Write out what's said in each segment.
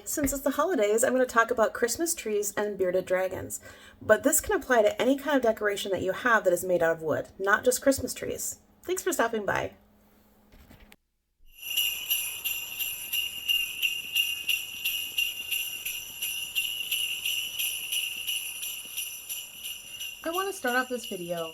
Since it's the holidays, I'm going to talk about Christmas trees and bearded dragons. But this can apply to any kind of decoration that you have that is made out of wood, not just Christmas trees. Thanks for stopping by. I want to start off this video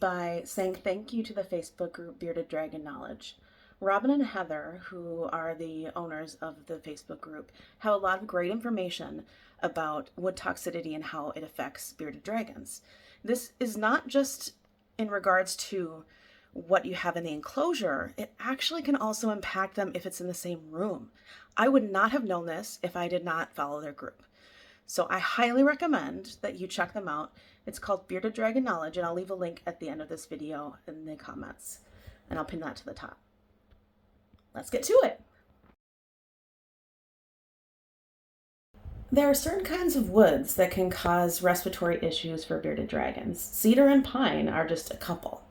by saying thank you to the Facebook group Bearded Dragon Knowledge. Robin and Heather, who are the owners of the Facebook group, have a lot of great information about wood toxicity and how it affects bearded dragons. This is not just in regards to what you have in the enclosure, it actually can also impact them if it's in the same room. I would not have known this if I did not follow their group. So I highly recommend that you check them out. It's called Bearded Dragon Knowledge, and I'll leave a link at the end of this video in the comments, and I'll pin that to the top. Let's get to it. There are certain kinds of woods that can cause respiratory issues for bearded dragons. Cedar and pine are just a couple.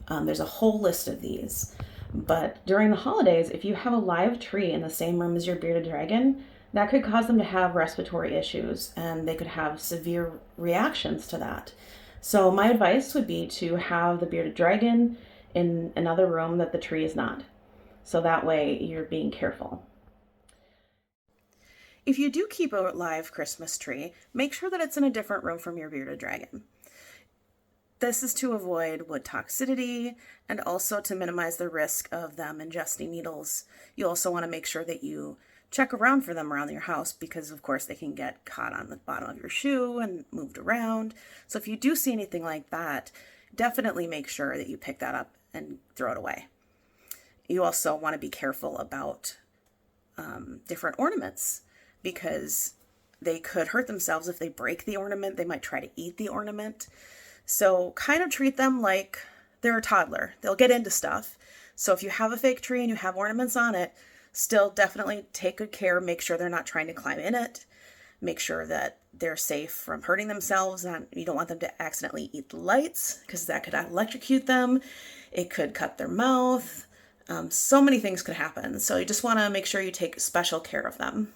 There's a whole list of these. But during the holidays, if you have a live tree in the same room as your bearded dragon, that could cause them to have respiratory issues, and they could have severe reactions to that. So my advice would be to have the bearded dragon in another room that the tree is not. So that way you're being careful. If you do keep a live Christmas tree, make sure that it's in a different room from your bearded dragon. This is to avoid wood toxicity and also to minimize the risk of them ingesting needles. You also want to make sure that you check around for them around your house because, of course, they can get caught on the bottom of your shoe and moved around. So if you do see anything like that, definitely make sure that you pick that up and throw it away. You also want to be careful about different ornaments because they could hurt themselves if they break the ornament. They might try to eat the ornament. So kind of treat them like they're a toddler. They'll get into stuff. So if you have a fake tree and you have ornaments on it, still definitely take good care. Make sure they're not trying to climb in it. Make sure that they're safe from hurting themselves. And you don't want them to accidentally eat the lights because that could electrocute them. It could cut their mouth. So many things could happen. So you just want to make sure you take special care of them.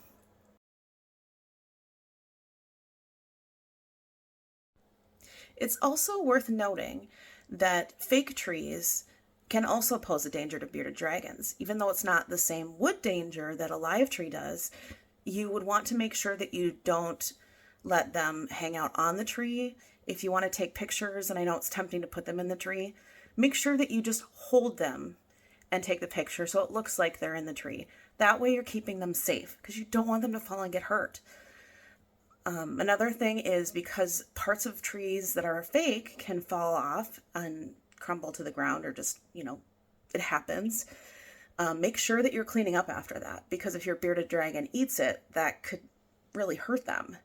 It's also worth noting that fake trees can also pose a danger to bearded dragons. Even though it's not the same wood danger that a live tree does, you would want to make sure that you don't let them hang out on the tree. If you want to take pictures, and I know it's tempting to put them in the tree, make sure that you just hold them and take the picture so it looks like they're in the tree. That way you're keeping them safe because you don't want them to fall and get hurt. Another thing is because parts of trees that are fake can fall off and crumble to the ground or just, it happens. Make sure that you're cleaning up after that because if your bearded dragon eats it, that could really hurt them.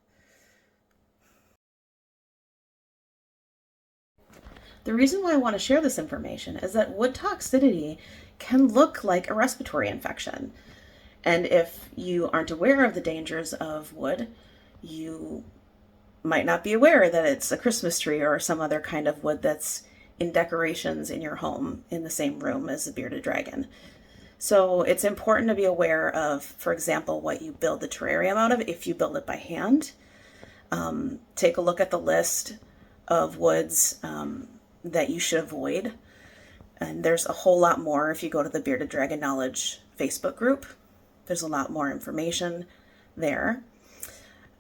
The reason why I want to share this information is that wood toxicity can look like a respiratory infection. And if you aren't aware of the dangers of wood, you might not be aware that it's a Christmas tree or some other kind of wood that's in decorations in your home in the same room as a bearded dragon. So it's important to be aware of, for example, what you build the terrarium out of if you build it by hand. Take a look at the list of woods that you should avoid. And there's a whole lot more if you go to the Bearded Dragon Knowledge Facebook group. There's a lot more information there.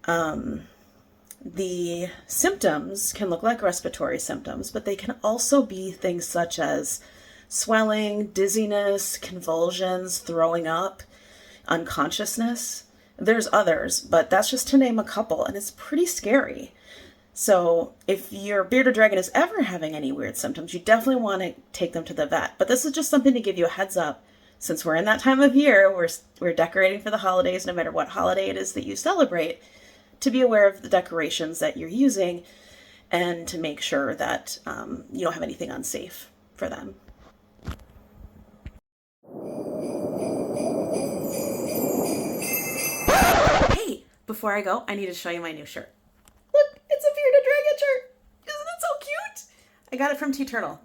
The symptoms can look like respiratory symptoms, but they can also be things such as swelling, dizziness, convulsions, throwing up, unconsciousness. There's others, but that's just to name a couple, and it's pretty scary. So if your bearded dragon is ever having any weird symptoms, you definitely want to take them to the vet. But this is just something to give you a heads up. Since we're in that time of year, we're decorating for the holidays, no matter what holiday it is that you celebrate, to be aware of the decorations that you're using and to make sure that you don't have anything unsafe for them. Hey, before I go, I need to show you my new shirt. Look, it's a bearded dragon shirt. Isn't it so cute? I got it from Tea Turtle.